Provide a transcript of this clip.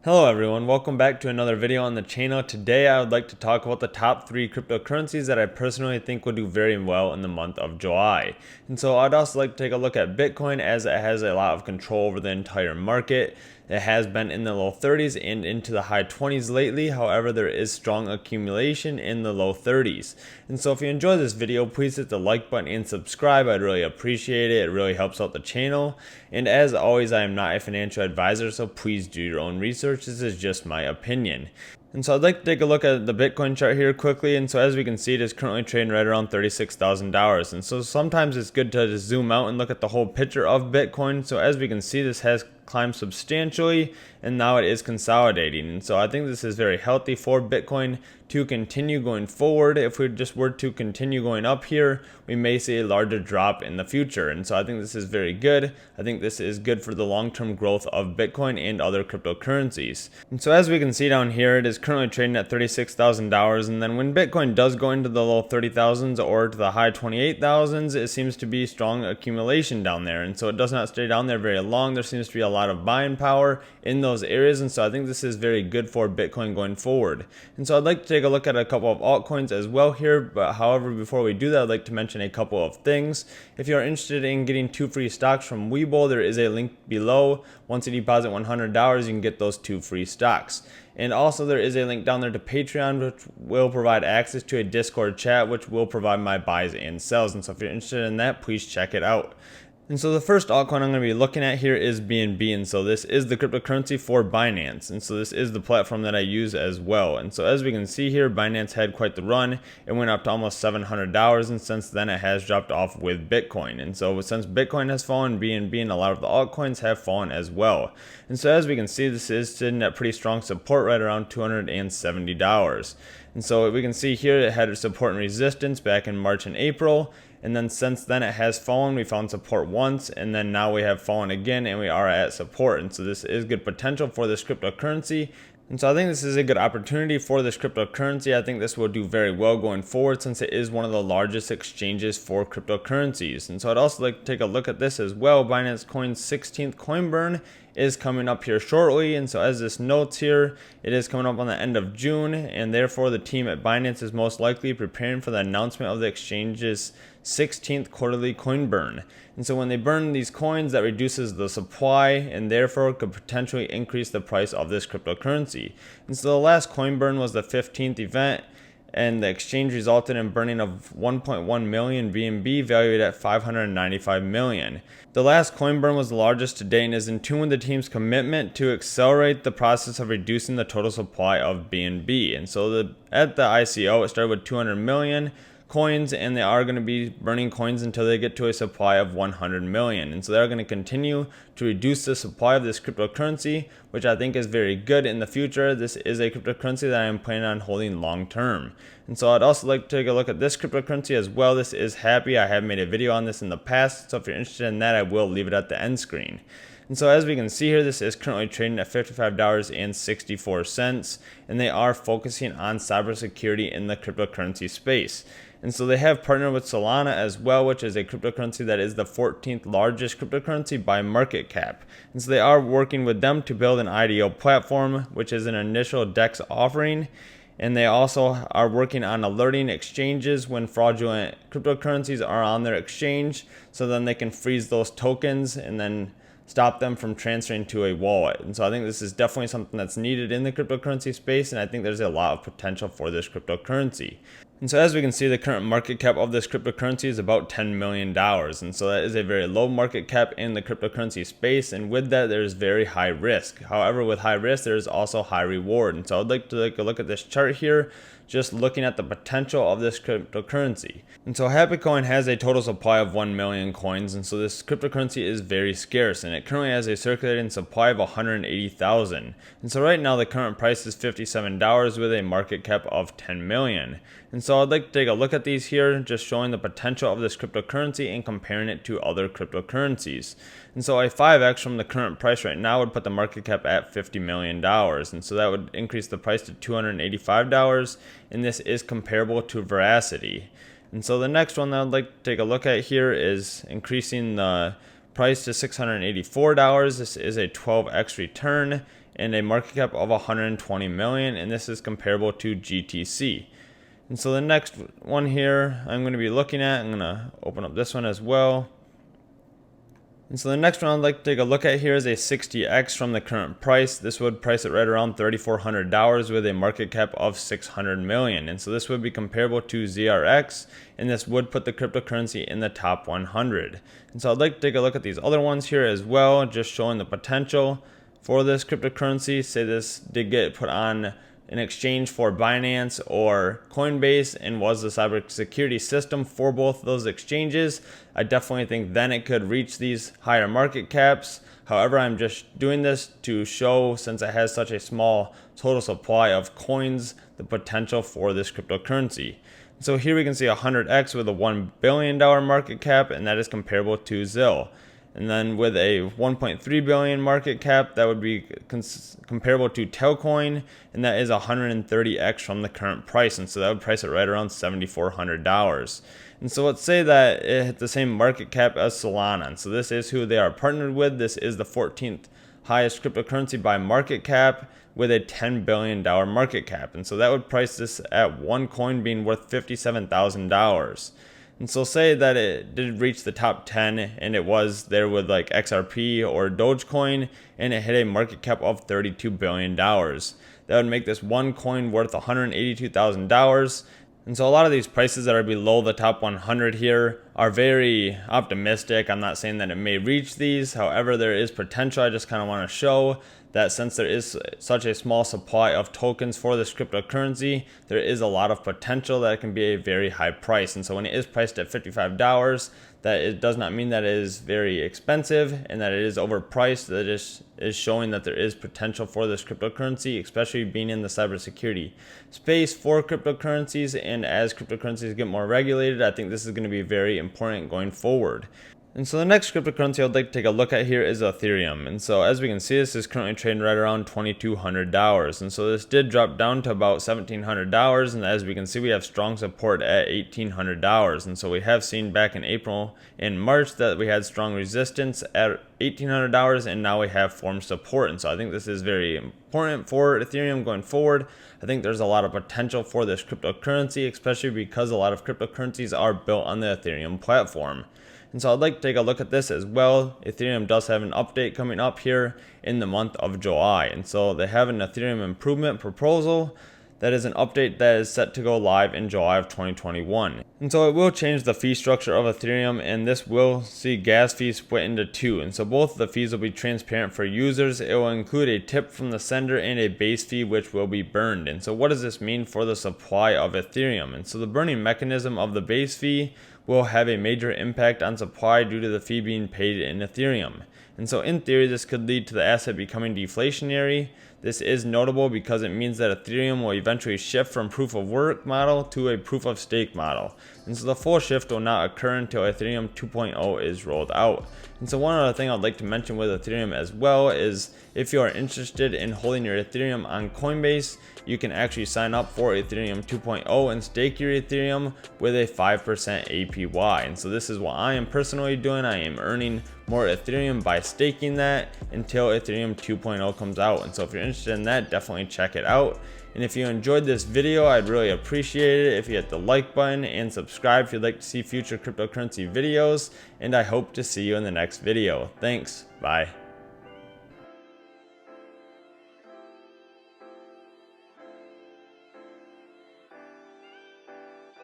Hello everyone, welcome back to another video on the channel. Today I would like to talk about the top 3 cryptocurrencies that I personally think will do very well in the month of July. And so I'd also like to take a look at Bitcoin, as it has a lot of control over the entire market. It has been in the low 30s and into the high 20s lately. However, there is strong accumulation in the low 30s. And so if you enjoy this video, please hit the like button and subscribe. I'd really appreciate it. It really helps out the channel. And as always, I am not a financial advisor, so please do your own research. This is just my opinion. And so I'd like to take a look at the Bitcoin chart here quickly. And so as we can see, it is currently trading right around $36,000. And so sometimes it's good to just zoom out and look at the whole picture of Bitcoin. So as we can see, this has climbed substantially and now it is consolidating. And so I think this is very healthy for Bitcoin to continue going forward. If we just were to continue going up here, we may see a larger drop in the future. And so I think this is very good. I think this is good for the long-term growth of Bitcoin and other cryptocurrencies. And so as we can see down here, it is currently trading at $36,000. And then when Bitcoin does go into the low 30,000s or to the high 28,000s, it seems to be strong accumulation down there. And so it does not stay down there very long. There seems to be a lot of buying power in those areas. And so I think this is very good for Bitcoin going forward. And so I'd like to take a look at a couple of altcoins as well here. But however, before we do that, I'd like to mention a couple of things. If you are interested in getting 2 free stocks from Webull, there is a link below. Once you deposit $100, you can get those 2 free stocks. And also there is a link down there to Patreon, which will provide access to a Discord chat, which will provide my buys and sells. And so if you're interested in that, please check it out. And so the first altcoin I'm going to be looking at here is BNB. And so this is the cryptocurrency for Binance. And so this is the platform that I use as well. And so as we can see here, Binance had quite the run. It went up to almost $700. And since then it has dropped off with Bitcoin. And so since Bitcoin has fallen, BNB and a lot of the altcoins have fallen as well. And so as we can see, this is sitting at pretty strong support right around $270. And so we can see here it had support and resistance back in March and April. And then since then it has fallen. We found support once, and then now we have fallen again, and we are at support. And so this is good potential for this cryptocurrency. And so I think this is a good opportunity for this cryptocurrency. I think this will do very well going forward, since it is one of the largest exchanges for cryptocurrencies. And so I'd also like to take a look at this as well. Binance Coin's 16th coin burn is coming up here shortly. And so as this notes here, it is coming up on the end of June, and therefore the team at Binance is most likely preparing for the announcement of the exchange's 16th quarterly coin burn. And so when they burn these coins, that reduces the supply and therefore could potentially increase the price of this cryptocurrency. And so the last coin burn was the 15th event, and the exchange resulted in burning of 1.1 million BNB valued at 595 million. The last coin burn was the largest to date and is in tune with the team's commitment to accelerate the process of reducing the total supply of BNB. And so at the ICO, it started with 200 million coins, and they are going to be burning coins until they get to a supply of 100 million. And so they're going to continue to reduce the supply of this cryptocurrency, which I think is very good in the future. This is a cryptocurrency that I am planning on holding long term. And so I'd also like to take a look at this cryptocurrency as well. This is Hapi. I have made a video on this in the past, so if you're interested in that, I will leave it at the end screen. And so as we can see here, this is currently trading at $55.64, and they are focusing on cybersecurity in the cryptocurrency space. And so they have partnered with Solana as well, which is a cryptocurrency that is the 14th largest cryptocurrency by market cap. And so they are working with them to build an IDO platform, which is an initial DEX offering. And they also are working on alerting exchanges when fraudulent cryptocurrencies are on their exchange, so then they can freeze those tokens and then stop them from transferring to a wallet. And so I think this is definitely something that's needed in the cryptocurrency space, and I think there's a lot of potential for this cryptocurrency. And so as we can see, the current market cap of this cryptocurrency is about $10 million. And so that is a very low market cap in the cryptocurrency space. And with that, there's very high risk. However, with high risk, there's also high reward. And so I'd like to take a look at this chart here, just looking at the potential of this cryptocurrency. And so Hapi Coin has a total supply of 1 million coins. And so this cryptocurrency is very scarce, and it currently has a circulating supply of 180,000. And so right now the current price is $57 with a market cap of 10 million. And so I'd like to take a look at these here, just showing the potential of this cryptocurrency and comparing it to other cryptocurrencies. And so a 5x from the current price right now would put the market cap at $50 million. And so that would increase the price to $285. And this is comparable to Veracity. And so the next one that I'd like to take a look at here is increasing the price to $684. This is a 12x return. and a market cap of 120 million, and this is comparable to GTC. And so the next one here I'm going to be looking at, I'm going to open up this one as well. And so the next one I'd like to take a look at here is a 60x from the current price. This would price it right around $3,400 with a market cap of 600 million. And so this would be comparable to ZRX, and this would put the cryptocurrency in the top 100. And so I'd like to take a look at these other ones here as well, just showing the potential for this cryptocurrency. Say this did get put on an exchange for Binance or Coinbase and was the cybersecurity system for both of those exchanges, I definitely think then it could reach these higher market caps. However, I'm just doing this to show, since it has such a small total supply of coins, the potential for this cryptocurrency. So here we can see 100x with a $1 billion market cap, and that is comparable to ZIL. And then with a 1.3 billion market cap, that would be comparable to Telcoin, and that is 130x from the current price. And so that would price it right around $7,400. And so let's say that it hit the same market cap as Solana. And so this is who they are partnered with. This is the 14th highest cryptocurrency by market cap with a $10 billion market cap. And so that would price this at one coin being worth $57,000. And so say that it did reach the top 10 and it was there with like XRP or Dogecoin, and it hit a market cap of $32 billion. That would make this one coin worth $182,000. And so a lot of these prices that are below the top 100 here are very optimistic. I'm not saying that it may reach these. However, there is potential. I just kind of want to show that since there is such a small supply of tokens for this cryptocurrency, there is a lot of potential that it can be a very high price. And so when it is priced at $55, that it does not mean that it is very expensive and that it is overpriced. That is showing that there is potential for this cryptocurrency, especially being in the cybersecurity space for cryptocurrencies. And as cryptocurrencies get more regulated, I think this is going to be very important going forward. And so the next cryptocurrency I'd like to take a look at here is Ethereum. And so as we can see, this is currently trading right around $2,200. And so this did drop down to about $1,700. And as we can see, we have strong support at $1,800. And so we have seen back in April and March that we had strong resistance at $1,800, and now we have formed support. And so I think this is very important for Ethereum going forward. I think there's a lot of potential for this cryptocurrency, especially because a lot of cryptocurrencies are built on the Ethereum platform. And so I'd like to take a look at this as well. Ethereum does have an update coming up here in the month of July. And so they have an Ethereum improvement proposal that is an update that is set to go live in July of 2021. And so it will change the fee structure of Ethereum, and this will see gas fees split into two. And so both of the fees will be transparent for users. It will include a tip from the sender and a base fee which will be burned. And so what does this mean for the supply of Ethereum? And so the burning mechanism of the base fee will have a major impact on supply due to the fee being paid in Ethereum. And so in theory, this could lead to the asset becoming deflationary. This is notable because it means that Ethereum will eventually shift from proof of work model to a proof of stake model. And so the full shift will not occur until Ethereum 2.0 is rolled out. And so one other thing I'd like to mention with Ethereum as well is if you are interested in holding your Ethereum on Coinbase, you can actually sign up for Ethereum 2.0 and stake your Ethereum with a 5% APY. And so this is what I am personally doing. I am earning more Ethereum by staking that until Ethereum 2.0 comes out. And so if you're interested in that, definitely check it out. And if you enjoyed this video, I'd really appreciate it if you hit the like button and subscribe if you'd like to see future cryptocurrency videos. And I hope to see you in the next video. Thanks. Bye.